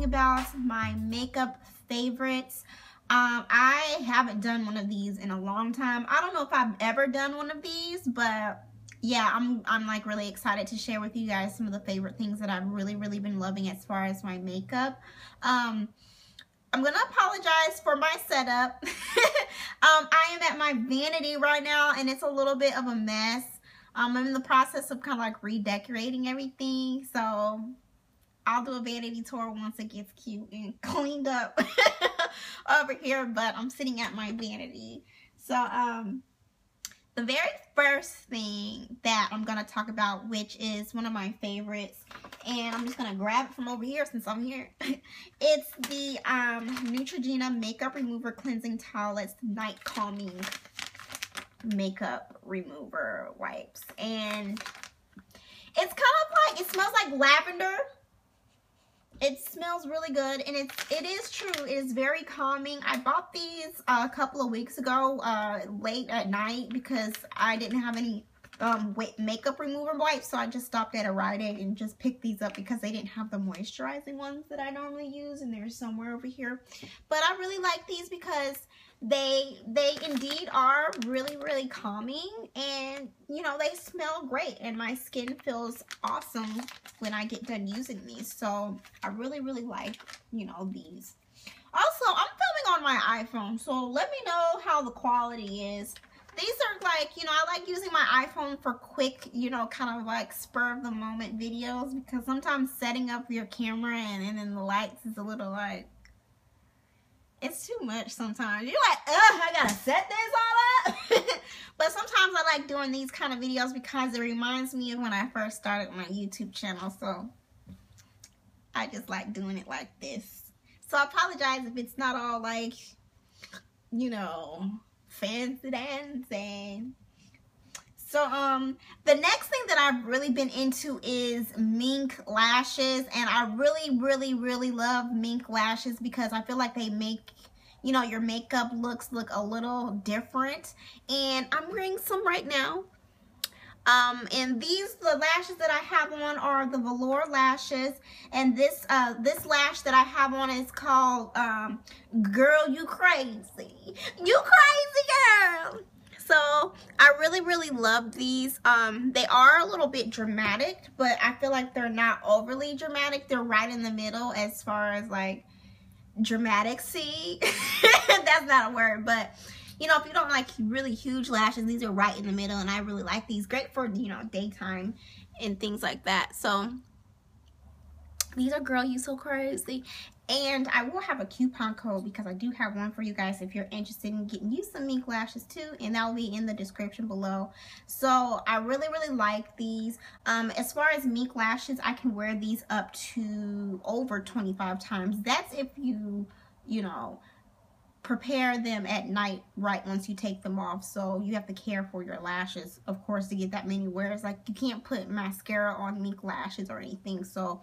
about my makeup favorites. I haven't done one of these in a long time. I don't know if I've ever done one of these, but yeah, I'm like really excited to share with you guys some of the favorite things that I've really been loving as far as my makeup. I'm gonna apologize for my setup. I am at my vanity right now and it's a little bit of a mess. I'm in the process of kind of like redecorating everything, so I'll do a vanity tour once it gets cute and cleaned up over here, but I'm sitting at my vanity. So the very first thing that I'm going to talk about, which is one of my favorites, and I'm just going to grab it from over here since I'm here. It's the Neutrogena Makeup Remover Cleansing Towelettes Night Calming Makeup Remover Wipes. And it's kind of like, it smells like lavender. It smells really good, and it is true. It is very calming. I bought these a couple of weeks ago, late at night, because I didn't have any makeup remover wipes, so I just stopped at a Rite Aid and just picked these up because they didn't have the moisturizing ones that I normally use, and they're somewhere over here. But I really like these because they indeed are really calming, and you know, they smell great, and my skin feels awesome when I get done using these. So I really like, you know, these. Also, I'm filming on my iPhone, so let me know how the quality is. These are like, you know, I like using my iPhone for quick, you know, kind of like spur of the moment videos, because sometimes setting up your camera and then the lights is a little like, it's too much sometimes. You're like, ugh, I gotta set this all up. But sometimes I like doing these kind of videos because it reminds me of when I first started my YouTube channel. So I just like doing it like this. So I apologize if it's not all like, you know, fancy dancing. So the next thing that I've really been into is Mink lashes, and I really love Mink lashes because I feel like they make, you know, your makeup looks look a little different. And I'm wearing some right now. And the lashes that I have on are the velour lashes, and this lash that I have on is called Girl You Crazy. You crazy girl. So I really love these. They are a little bit dramatic, but I feel like they're not overly dramatic. They're right in the middle as far as like dramatic. See, that's not a word, but you know, if you don't like really huge lashes, these are right in the middle, and I really like these. Great for, you know, daytime and things like that. So these are Girl You So Crazy. And I will have a coupon code because I do have one for you guys if you're interested in getting you some Mink lashes too, and that will be in the description below. So I really like these. As far as Mink lashes, I can wear these up to over 25 times. That's if you know, prepare them at night right once you take them off. So you have to care for your lashes, of course, to get that many wears. Like, you can't put mascara on Mink lashes or anything. So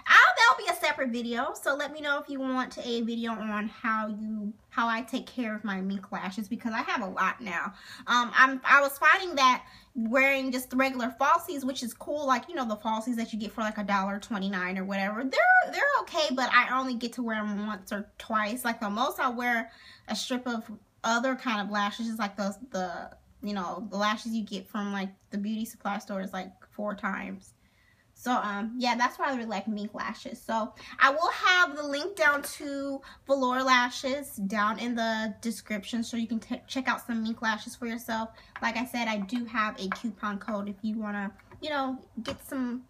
that'll be a separate video. So let me know if you want a video on how I take care of my Mink lashes, because I have a lot now. I was finding that wearing just the regular falsies, which is cool, like, you know, the falsies that you get for like $1.29 or whatever, they're okay, but I only get to wear them once or twice. Like, the most I wear a strip of other kind of lashes is like the you know, the lashes you get from like the beauty supply store is like 4 times. So yeah, that's why I really like Mink lashes. So I will have the link down to velour lashes down in the description, so you can check out some Mink lashes for yourself. Like I said, I do have a coupon code if you want to, you know, get some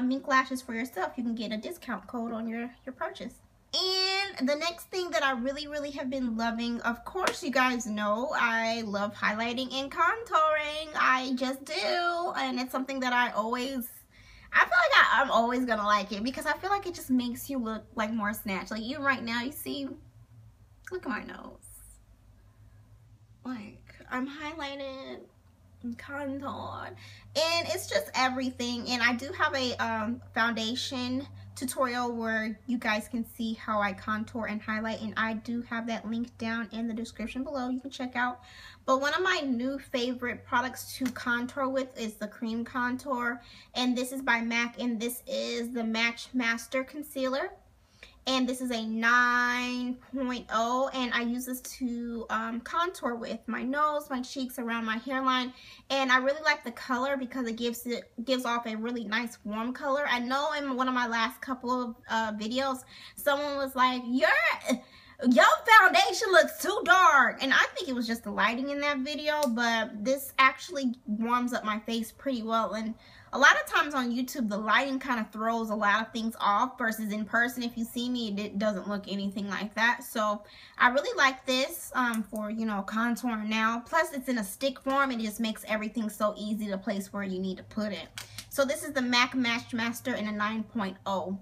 Mink lashes for yourself. You can get a discount code on your purchase. And the next thing that I really have been loving, of course, you guys know I love highlighting and contouring. I just do, and it's something that I feel like I'm always gonna like it, because I feel like it just makes you look like more snatched. Like, even right now, you see, look at my nose. Like, I'm highlighted and contoured, and it's just everything. And I do have a foundation tutorial where you guys can see how I contour and highlight, and I do have that link down in the description below. You can check out. But one of my new favorite products to contour with is the cream contour, and this is by MAC, and this is the Match Master Concealer. and this is a 9.0, and I use this to contour with my nose, my cheeks, around my hairline. And I really like the color because it gives off a really nice warm color. I know in one of my last couple of videos, someone was like, your foundation looks too dark, and I think it was just the lighting in that video, but this actually warms up my face pretty well. And a lot of times on YouTube, the lighting kind of throws a lot of things off, versus in person, if you see me, it doesn't look anything like that. So I really like this for, you know, contouring now. Plus, it's in a stick form. It just makes everything so easy to place where you need to put it. So this is the MAC Match Master in a 9.0.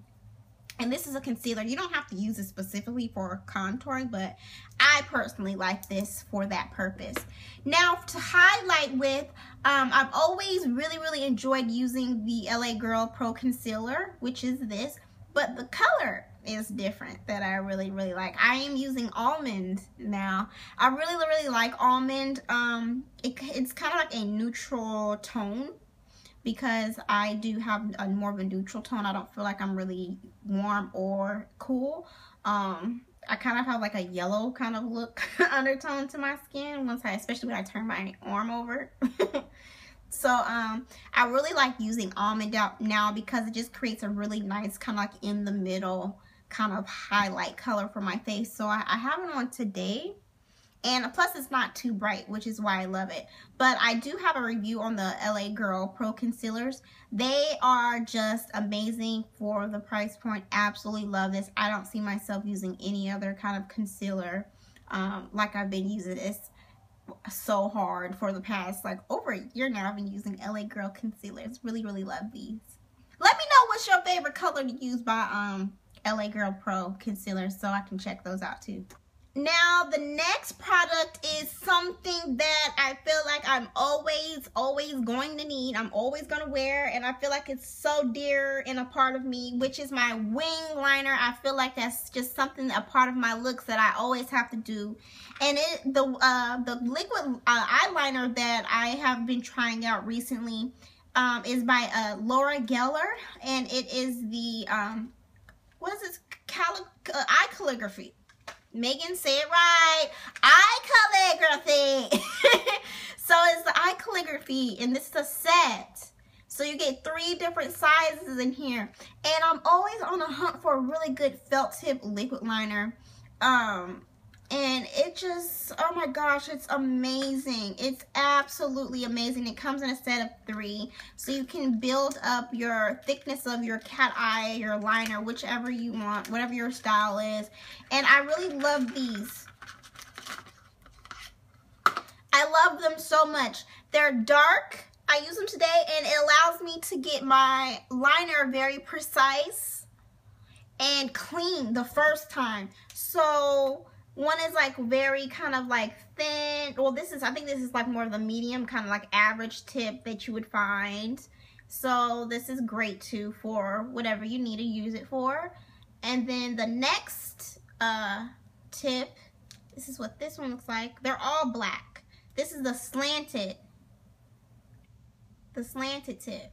And this is a concealer. You don't have to use it specifically for contouring, but I personally like this for that purpose. Now, to highlight with, I've always really enjoyed using the LA Girl Pro Concealer, which is this, but the color is different that I really like. I am using Almond now. I really like Almond. It's kind of like a neutral tone, because I do have a more of a neutral tone. I don't feel like I'm really warm or cool. I kind of have like a yellow kind of look undertone to my skin especially when I turn my arm over. So I really like using Almond now because it just creates a really nice kind of like in the middle kind of highlight color for my face. So I have it on today. And plus, it's not too bright, which is why I love it. But I do have a review on the LA Girl Pro Concealers. They are just amazing for the price point. Absolutely love this. I don't see myself using any other kind of concealer like I've been using this so hard for the past, like, over a year now. I've been using LA Girl Concealers. Really love these. Let me know what's your favorite color to use by LA Girl Pro Concealers so I can check those out too. Now, the next product is something that I feel like I'm always going to need. I'm always going to wear, and I feel like it's so dear and a part of me, which is my wing liner. I feel like that's just something, a part of my looks that I always have to do. And the liquid eyeliner that I have been trying out recently is by Laura Gellar, and it is the, what is this? Eye Calligraphy. Megan, say it right. Eye Calligraphy. So it's the Eye Calligraphy, and this is a set. So you get 3 different sizes in here. And I'm always on the hunt for a really good felt tip liquid liner. And it just, oh my gosh, it's amazing. It's absolutely amazing. It comes in a set of 3. So you can build up your thickness of your cat eye, your liner, whichever you want, whatever your style is. And I really love these. I love them so much. They're dark. I use them today, and it allows me to get my liner very precise and clean the first time. So one is like very kind of like thin. Well, I think this is like more of the medium, kind of like average tip that you would find. So this is great too for whatever you need to use it for. And then the next tip, this is what this one looks like. They're all black. This is the slanted tip.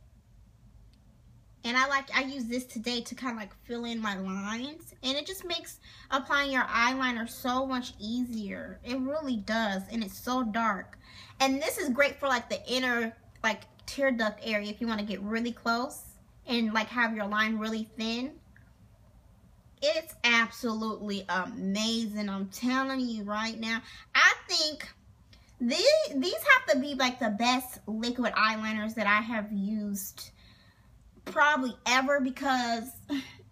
And I use this today to kind of like fill in my lines. And it just makes applying your eyeliner so much easier. It really does. And it's so dark. And this is great for like the inner like tear duct area if you want to get really close and like have your line really thin. It's absolutely amazing. I'm telling you right now. I think these have to be like the best liquid eyeliners that I have used probably ever, because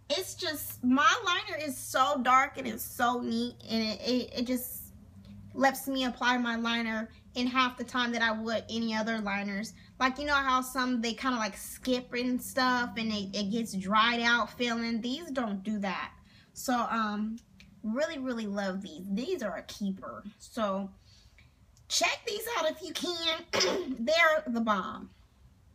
it's just, my liner is so dark and it's so neat, and it just lets me apply my liner in half the time that I would any other liners. Like, you know how some they kind of like skip and stuff and it gets dried out feeling. These don't do that. So really love these. These are a keeper. So check these out if you can. They're the bomb.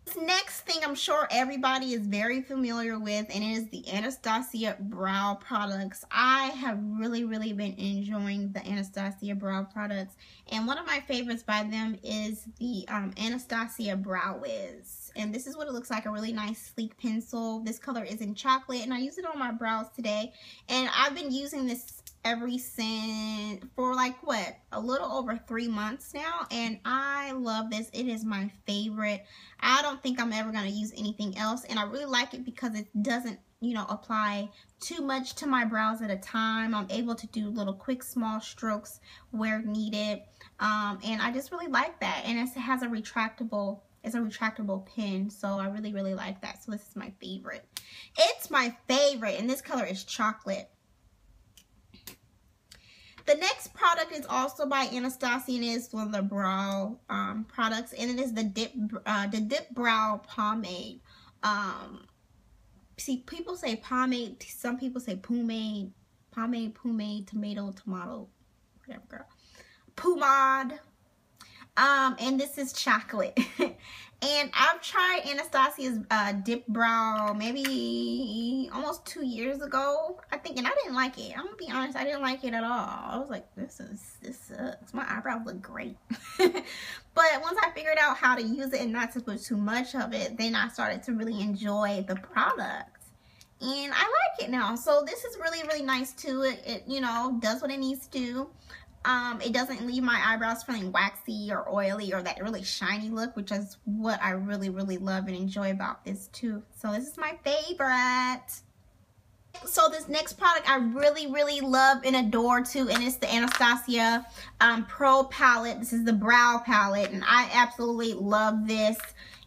This next thing I'm sure everybody is very familiar with, and it is the Anastasia brow products. I have really been enjoying the Anastasia brow products, and one of my favorites by them is the Anastasia Brow Wiz. And this is what it looks like, a really nice sleek pencil. This color is in chocolate, and I use it on my brows today, and I've been using this ever since, for like what, a little over 3 months now, and I love this. It is my favorite. I don't think I'm ever going to use anything else, and I really like it because it doesn't, you know, apply too much to my brows at a time. I'm able to do little quick small strokes where needed, and I just really like that. And it has a retractable, it's a retractable pen, so I really like that. So this is my favorite. It's my favorite, and this color is chocolate. The next product is also by Anastasia, and is one of the brow products, and it is the Dip Brow Pomade. See, people say pomade, some people say pomade, tomato, whatever, girl. Pomade. And this is chocolate. And I've tried Anastasia's Dip Brow maybe almost 2 years ago, I think, and I didn't like it. I'm gonna be honest, I didn't like it at all. I was like, this sucks. My eyebrows look great. But once I figured out how to use it and not to put too much of it, then I started to really enjoy the product. And I like it now. So this is really nice too. It you know, does what it needs to do. It doesn't leave my eyebrows feeling waxy or oily or that really shiny look, which is what I really love and enjoy about this too. So this is my favorite. So this next product I really love and adore too, and it's the Anastasia Pro Palette. This is the brow palette, and I absolutely love this.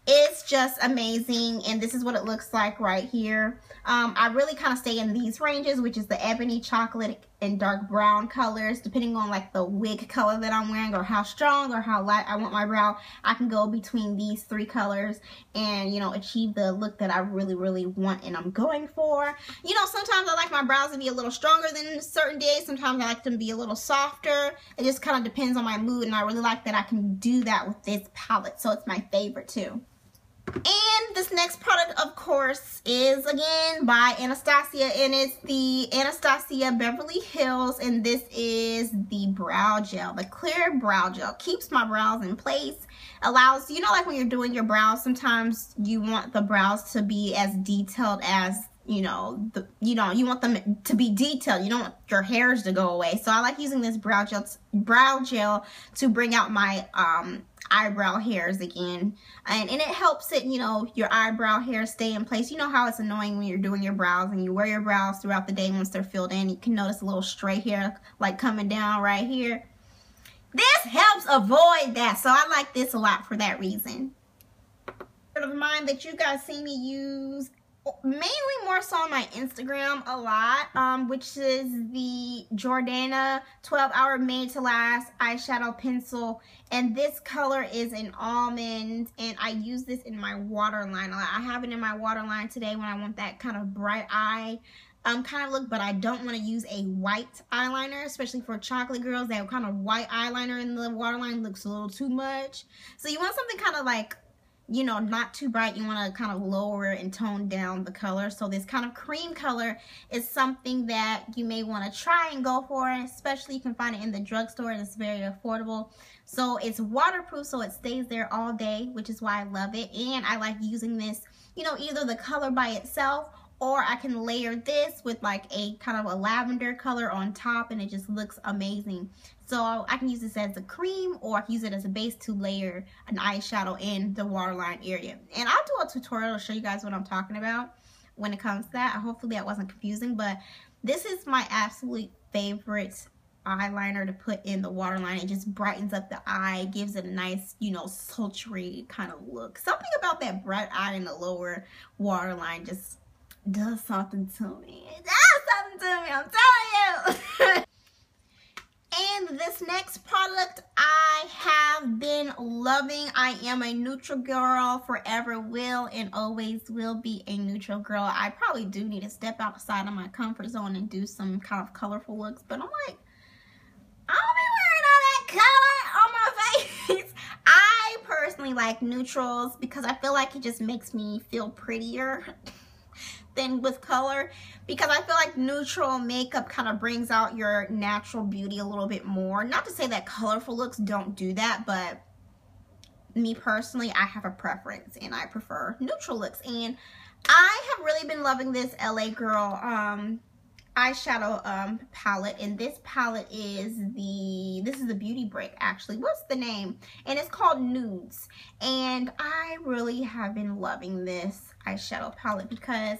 It's just amazing, and this is what it looks like right here. I really kind of stay in these ranges, which is the ebony, chocolate, and dark brown colors, depending on like the wig color that I'm wearing or how strong or how light I want my brow. I can go between these 3 colors and, you know, achieve the look that I really want and I'm going for. You know, sometimes I like my brows to be a little stronger than certain days. Sometimes I like them to be a little softer. It just kind of depends on my mood, and I really like that I can do that with this palette. So it's my favorite too. And this next product, of course, is again by Anastasia, and it's the Anastasia Beverly Hills, and this is the brow gel. The clear brow gel keeps my brows in place, allows, you know, like when you're doing your brows, sometimes you want the brows to be as detailed as, you know, you want them to be detailed. You don't want your hairs to go away. So I like using this brow gel to bring out my eyebrow hairs again, and it helps it, you know, your eyebrow hairs stay in place. You know how it's annoying when you're doing your brows and you wear your brows throughout the day. Once they're filled in, you can notice a little stray hair like coming down right here. This helps avoid that, so I like this a lot for that reason. Of mine that you guys see me use mainly more so on my Instagram a lot, which is the Jordana 12-hour made to last eyeshadow pencil, and this color is an almond, and I use this in my waterline a lot. I have it in my waterline today when I want that kind of bright eye kind of look, but I don't want to use a white eyeliner, especially for chocolate girls. That kind of white eyeliner in the waterline looks a little too much. So you want something kind of like, you know, not too bright. You want to kind of lower and tone down the color. So this kind of cream color is something that you may want to try and go for, especially you can find it in the drugstore, and it's very affordable. So it's waterproof, so it stays there all day, which is why I love it. And I like using this, you know, either the color by itself, or I can layer this with like a kind of a lavender color on top, and it just looks amazing. So I can use this as a cream, or I can use it as a base to layer an eyeshadow in the waterline area. And I'll do a tutorial to show you guys what I'm talking about when it comes to that. Hopefully that wasn't confusing, but this is my absolute favorite eyeliner to put in the waterline. It just brightens up the eye, gives it a nice, you know, sultry kind of look. Something about that bright eye in the lower waterline just does something to me. It does something to me, I'm telling you. And this next product I have been loving. I am a neutral girl, forever will and always will be a neutral girl. I probably do need to step outside of my comfort zone and do some kind of colorful looks, but I'm like, I don't be wearing all that color on my face. I personally like neutrals because I feel like it just makes me feel prettier than with color, because I feel like neutral makeup kind of brings out your natural beauty a little bit more. Not to say that colorful looks don't do that, but me personally, I have a preference and I prefer neutral looks. And I have really been loving this LA Girl eyeshadow palette, and this palette is the Beauty Break actually. What's the name? And it's called Nudes. And I really have been loving this eyeshadow palette because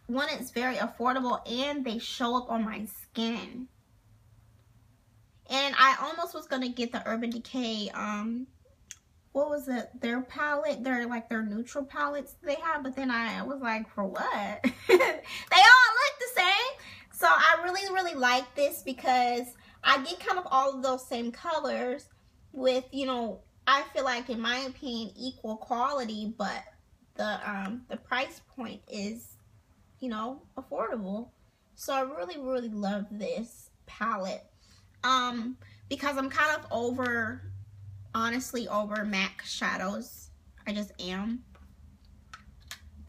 one, it's very affordable and they show up on my skin. And I almost was gonna get the Urban Decay what was it, their palette, their neutral palettes they have, but then I was like, for what? They all look the same. So I really like this because I get kind of all of those same colors with, you know, I feel like, in my opinion, equal quality, but the price point is, you know, affordable. So I really love this palette because I'm kind of honestly over MAC shadows. I just am.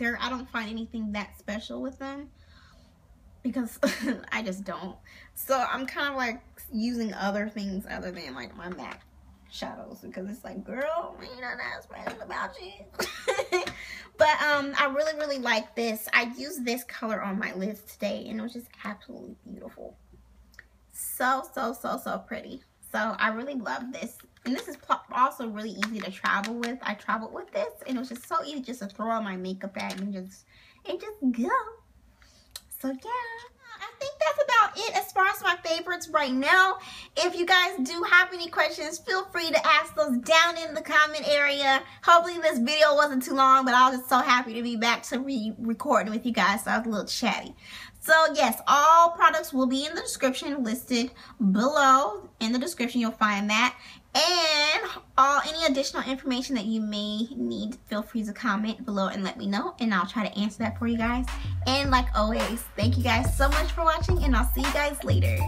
I don't find anything that special with them because I just don't. So I'm kind of like using other things other than like my MAC shadows because it's like, girl, you know that's special about you. But I really like this. I used this color on my lids today and it was just absolutely beautiful. So pretty. So I really love this. And this is also really easy to travel with. I traveled with this and it was just so easy just to throw on my makeup bag and just go. So yeah, I think that's about it as far as my favorites right now. If you guys do have any questions, feel free to ask those down in the comment area. Hopefully this video wasn't too long, but I was just so happy to be back to recording with you guys, so I was a little chatty. So yes, all products will be in the description, listed below. In the description you'll find that. And any additional information that you may need, feel free to comment below and let me know, and I'll try to answer that for you guys. And like always, thank you guys so much for watching, and I'll see you guys later.